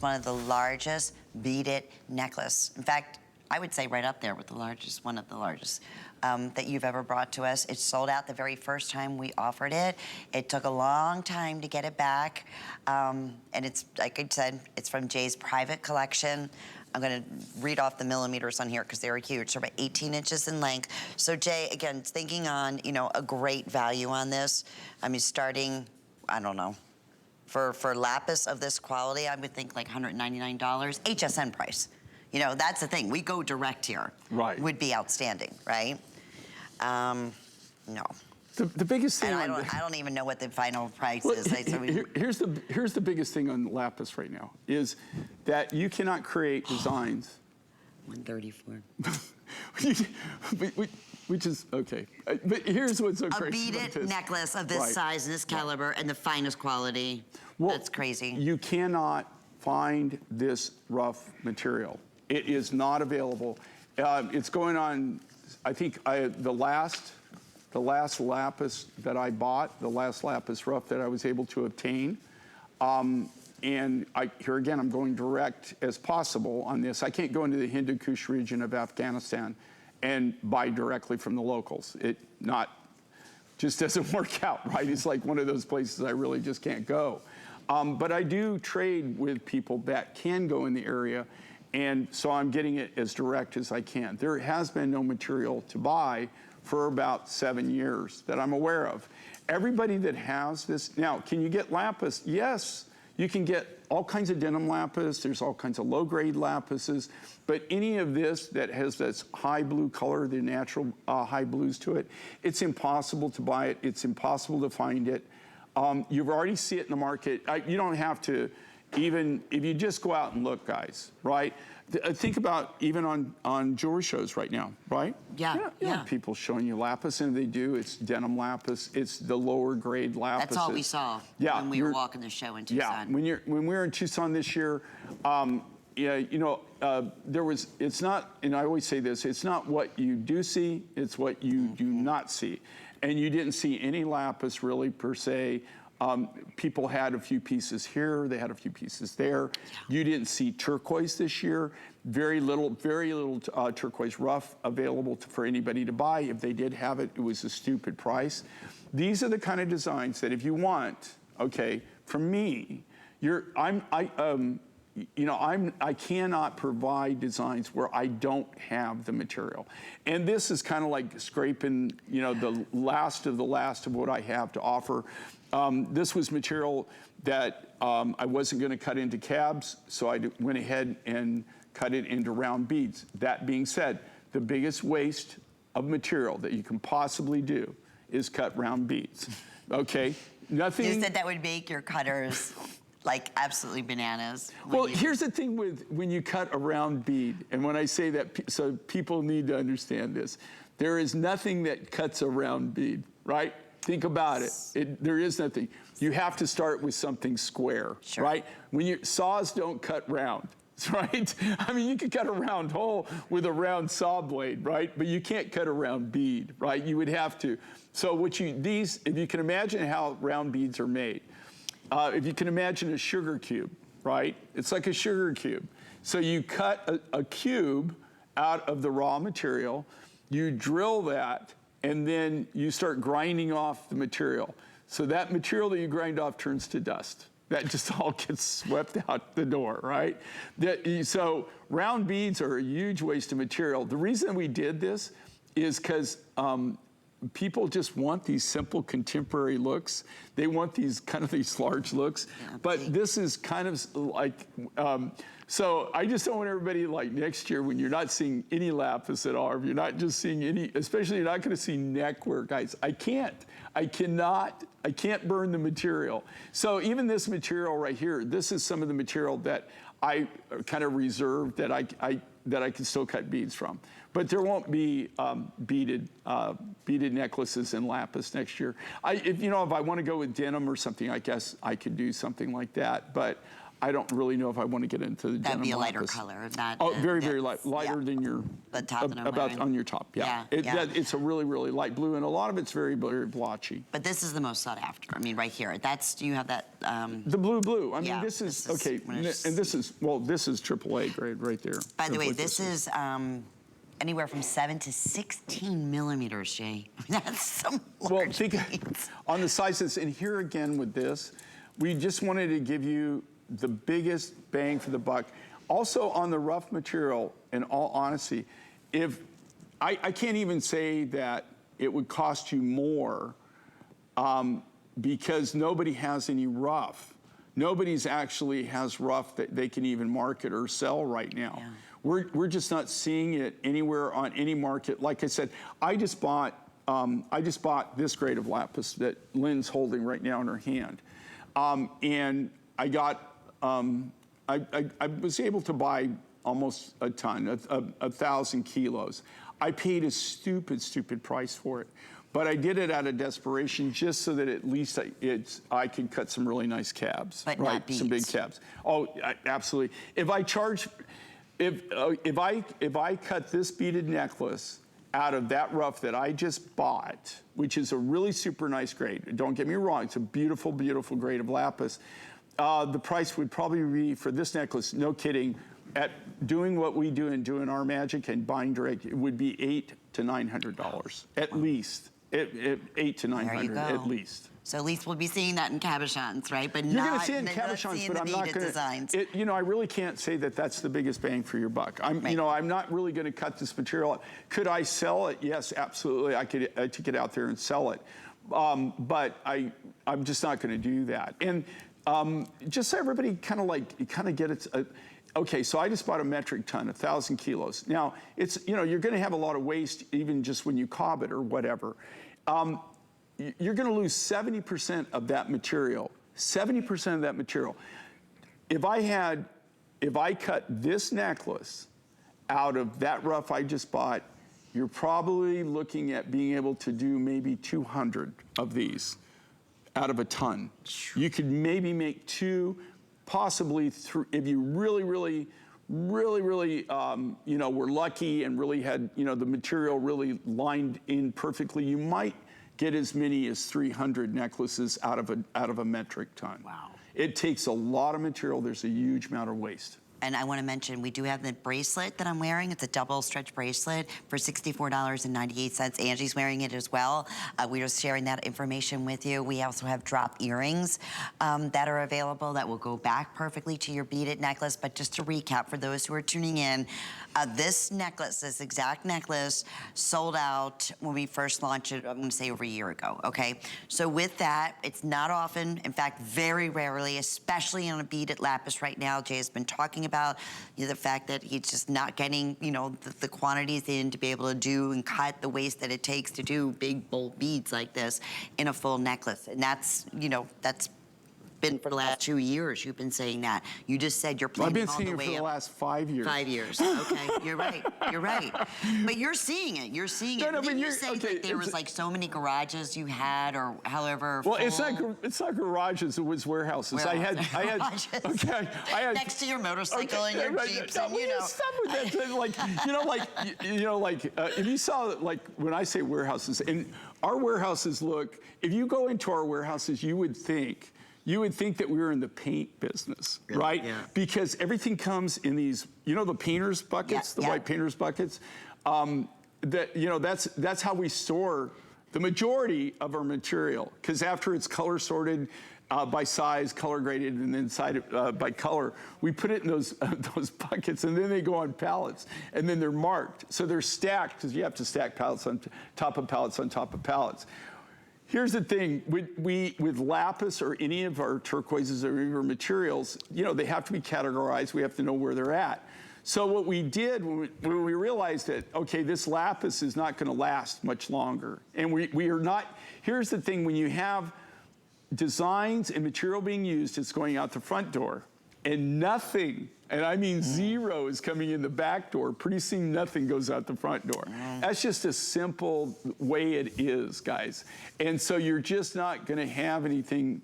One of the largest beaded necklace. In fact, I would say right up there with the largest, one of the largest that you've ever brought to us. It sold out the very first time we offered it. It took a long time to get it back. And it's, like I said, it's from Jay's private collection. I'm gonna read off the millimeters on here because they're huge. They're about 18 inches in length. So Jay, again, thinking on, you know, a great value on this. I mean, starting, I don't know, for Lapis of this quality, I would think like $199, HSN price. You know, that's the thing. We go direct here. Right. Would be outstanding, right? No. The biggest thing. And I don't even know what the final price is. Here's the biggest thing on Lapis right now is that you cannot create designs. 134. Which is okay. But here's what's so crazy. A beaded necklace of this size and this caliber and the finest quality. Well, that's crazy. You cannot find this rough material. It is not available. It's going on, I think the last Lapis that I bought, the last Lapis rough that I was able to obtain, and here again, I'm going direct as possible on this. I can't go into the Hindu Kush region of Afghanistan and buy directly from the locals. It just doesn't work out, right? It's like one of those places I really just can't go. But I do trade with people that can go in the area, and so I'm getting it as direct as I can. There has been no material to buy for about 7 years that I'm aware of. Everybody that has this, now, can you get Lapis? Yes, you can get all kinds of denim Lapis. There's all kinds of low-grade Lapises, but any of this that has this high blue color, the natural high blues to it, it's impossible to buy it. It's impossible to find it. You've already see it in the market. You don't have to even, if you just go out and look, guys, right? Think about even on jewelry shows right now, right? Yeah, yeah. People showing you Lapis, and they do. It's denim Lapis. It's the lower grade Lapis. That's all we saw when we were walking the show in Tucson. Yeah, when we were in Tucson this year, yeah, you know, it's not, and I always say this, it's not what you do see, it's what you do not see. And you didn't see any Lapis really per se. People had a few pieces here, they had a few pieces there. You didn't see turquoise this year. Very little turquoise rough available for anybody to buy. If they did have it, it was a stupid price. These are the kind of designs that if you want, okay, from me, I cannot provide designs where I don't have the material. And this is kind of like scraping, you know, the last of what I have to offer. This was material that I wasn't going to cut into cabs, so I went ahead and cut it into round beads. That being said, the biggest waste of material that you can possibly do is cut round beads. Okay? Nothing. You said that would make your cutters like absolutely bananas. Well, here's the thing with when you cut a round bead, and when I say that, so people need to understand this. There is nothing that cuts a round bead, right? Think about it. There is nothing. You have to start with something square, right? Saws don't cut round, right? I mean, you could cut a round hole with a round saw blade, right? But you can't cut a round bead, right? You would have to. So if you can imagine how round beads are made, if you can imagine a sugar cube, right? It's like a sugar cube. So you cut a cube out of the raw material, you drill that, and then you start grinding off the material. So that material that you grind off turns to dust. That just all gets swept out the door, right? So round beads are a huge waste of material. The reason we did this is because people just want these simple contemporary looks. They want these large looks. Yeah, but this is kind of like, so I just don't want everybody like next year when you're not seeing any Lapis at all, if you're not just seeing any, especially you're not gonna see neckwear, guys. I can't burn the material. So even this material right here, this is some of the material that I kind of reserved that I can still cut beads from. But there won't be beaded necklaces in Lapis next year. If I want to go with denim or something, I guess I could do something like that. But I don't really know if I want to get into the That'd be a denim lighter lapis. color, not. Oh, very, very light, lighter than your the top that I'm about wearing. on your top. Yeah, it's a really, really light blue, and a lot of it's very, very blotchy. But this is the most sought after. I mean, right here. That's you have that. The blue. I mean, Yeah, this is this is okay, when and it's- this is AAA grade right there. By the That's way, what this is anywhere from 7 to 16 millimeters, Jay. That's some large Well, think beads. on the sizes, and here again with this, we just wanted to give you the biggest bang for the buck. Also on the rough material, in all honesty, if I can't even say that it would cost you more because nobody has any rough. Nobody's actually has rough that they can even market or sell right now. Yeah. We're just not seeing it anywhere on any market. Like I said, I just bought this grade of lapis that Lynn's holding right now in her hand, and I got I was able to buy almost a ton, 1,000 kilos. I paid a stupid price for it, but I did it out of desperation just so that at least I could cut some really nice cabs, But right? not Some big beads. cabs. Oh, absolutely. If I charge, if I cut this beaded necklace out of that rough that I just bought, which is a really super nice grade. Don't get me wrong, it's a beautiful, beautiful grade of lapis. The price would probably be for this necklace, no kidding, at doing what we do and doing our magic and buying direct, it would be $800 to $900 at least. $800 to $900 at least. So at least we'll be seeing that in cabochons, right? But You're going not to see it in not cabochons, seeing but the I'm not beaded going designs. to. You know, I really can't say that that's the biggest bang for your buck. Right. I'm not really going to cut this material. Could I sell it? Yes, absolutely. I could take it out there and sell it, but I'm just not going to do that. And just so everybody kind of get it. Okay, so I just bought a metric ton, 1,000 kilos. Now it's you're going to have a lot of waste even just when you cob it or whatever. You're going to lose 70% of that material. 70% of that material. If I cut this necklace out of that rough I just bought, you're probably looking at being able to do maybe 200 of these out of a ton. You could maybe make 2, possibly 3, if you really were lucky and really had the material really lined in perfectly. You might get as many as 300 necklaces out of a metric ton. Wow. It takes a lot of material. There's a huge amount of waste. And I want to mention, we do have the bracelet that I'm wearing. It's a double stretch bracelet for $64.98. Angie's wearing it as well. We're just sharing that information with you. We also have drop earrings that are available that will go back perfectly to your beaded necklace. But just to recap, for those who are tuning in, this necklace, this exact necklace, sold out when we first launched it, I'm going to say over a year ago, okay? So with that, it's not often, in fact, very rarely, especially on a beaded lapis right now. Jay has been talking about the fact that he's just not getting, the quantities in to be able to do and cut the waste that it takes to do big, bold beads like this in a full necklace. And that's, that's been for the last 2 years. You've been saying that. You just said you're planning I've been all seeing the it way for the up. last 5 years. 5 years. Okay, you're right. You're right. But you're seeing it. You're seeing it. No, Didn't but you say that there was like so many garages you had, or however? Well, it's full? not garages. It was warehouses. Garages. Okay. I had Next to your motorcycle and your right, Jeeps, no, and will you stop with that. If you saw when I say warehouses, and our warehouses look. If you go into our warehouses, you would think that we were in the paint business, right? Yeah. Because everything comes in these, the painters buckets, the white painters buckets. That's how we store the majority of our material. Because after it's color sorted by size, color graded, and then by color, we put it in those buckets, and then they go on pallets, and then they're marked. So they're stacked, because you have to stack pallets on top of pallets on top of pallets. Here's the thing, with lapis or any of our turquoises or any of our materials, they have to be categorized. We have to know where they're at. So what we did when we realized that, okay, this lapis is not going to last much longer. And we are not, here's the thing, when you have designs and material being used, it's going out the front door. And nothing, and I mean zero, is coming in the back door. Pretty soon, nothing goes out the front door. That's just a simple way it is, guys. And so you're just not going to have anything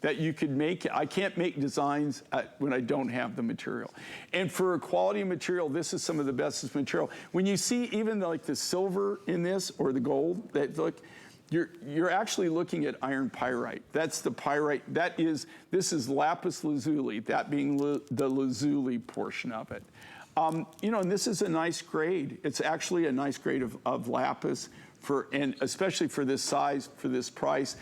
that you could make. I can't make designs when I don't have the material. And for a quality material, this is some of the best material. When you see even like the silver in this or the gold, you're actually looking at iron pyrite. That's the pyrite. This is lapis lazuli, that being the lazuli portion of it. You know, and this is a nice grade. It's actually a nice grade of lapis and especially for this size, for this price.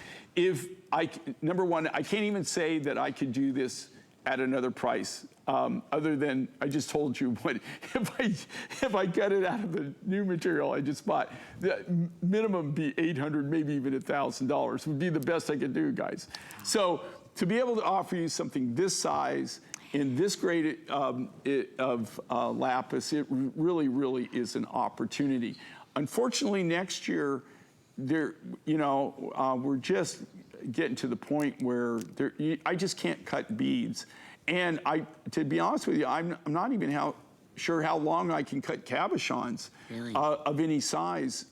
Number one, I can't even say that I could do this at another price, other than I just told you what, if I got it out of the new material I just bought, the minimum be $800, maybe even $1,000 would be the best I could do, guys. So to be able to offer you something this size in this grade of lapis, it really, really is an opportunity. Unfortunately, next year, we're just getting to the point where I just can't cut beads. And to be honest with you, I'm not even sure how long I can cut cabochons of any size.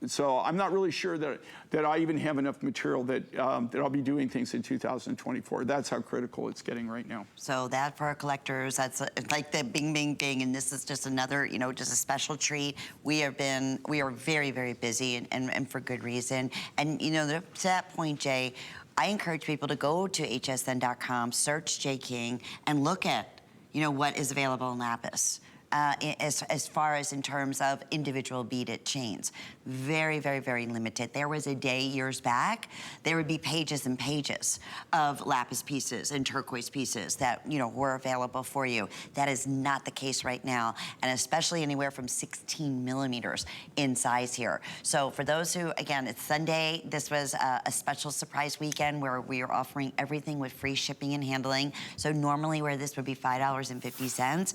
So I'm not really sure that I even have enough material that I'll be doing things in 2024. That's how critical it's getting right now. So that for our collectors, that's like the bing, bing, bing, and this is just another, just a special treat. We are very, very busy and for good reason. And to that point, Jay, I encourage people to go to hsn.com, search Jay King, and look at, what is available in Lapis. As far as in terms of individual beaded chains. Very, very, very limited. There was a day years back, there would be pages and pages of lapis pieces and turquoise pieces that, were available for you. That is not the case right now, and especially anywhere from 16 millimeters in size here. So for those who, again, it's Sunday, this was a special surprise weekend where we are offering everything with free shipping and handling. So normally where this would be $5.50,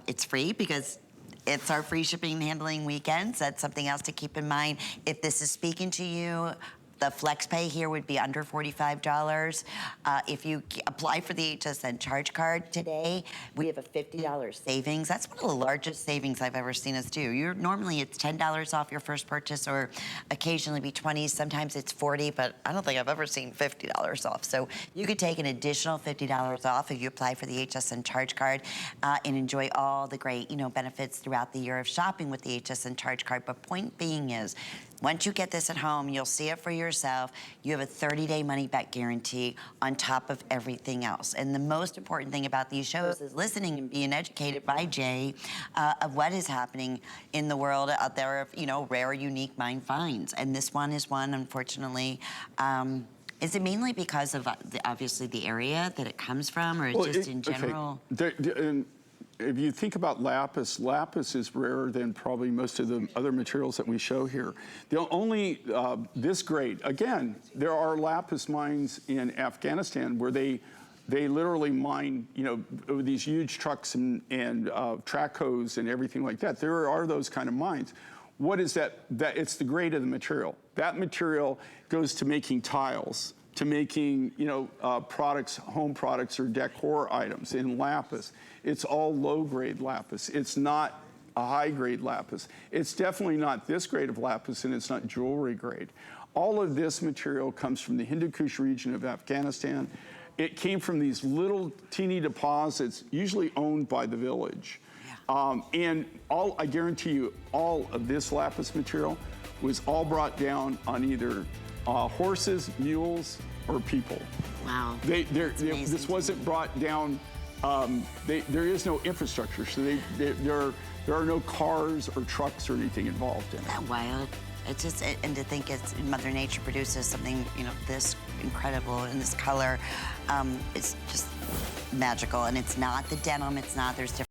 it's free because it's our free shipping and handling weekends. That's something else to keep in mind. If this is speaking to you, the flex pay here would be under $45. If you apply for the HSN charge card today, we have a $50 savings. That's one of the largest savings I've ever seen us do. Normally it's $10 off your first purchase, or occasionally be 20. Sometimes it's 40, but I don't think I've ever seen $50 off. So you could take an additional $50 off if you apply for the HSN charge card and enjoy all the great, benefits throughout the year of shopping with the HSN charge card. But point being is, once you get this at home, you'll see it for yourself. You have a 30-day money-back guarantee on top of everything else. And the most important thing about these shows is listening and being educated by Jay of what is happening in the world out there of, rare, unique mine finds. And this one is one, unfortunately. Is it mainly because of, obviously, the area that it comes from, or just in general? Okay. If you think about lapis, lapis is rarer than probably most of the other materials that we show here. The only, this grade, again, there are lapis mines in Afghanistan where they literally mine, with these huge trucks and track hose and everything like that. There are those kind of mines. What is that? It's the grade of the material. That material goes to making tiles, to making, products, home products or decor items in lapis. It's all low-grade lapis. It's not a high-grade lapis. It's definitely not this grade of lapis, and it's not jewelry grade. All of this material comes from the Hindu Kush region of Afghanistan. It came from these little teeny deposits, usually owned by the village. And I guarantee you, all of this lapis material was all brought down on either horses, mules, or people. Wow. This wasn't brought down. There is no infrastructure, so there are no cars or trucks or anything involved in it. Isn't that wild? It's just, and to think Mother Nature produces something, this incredible in this color, it's just magical. And it's not the denim, there's different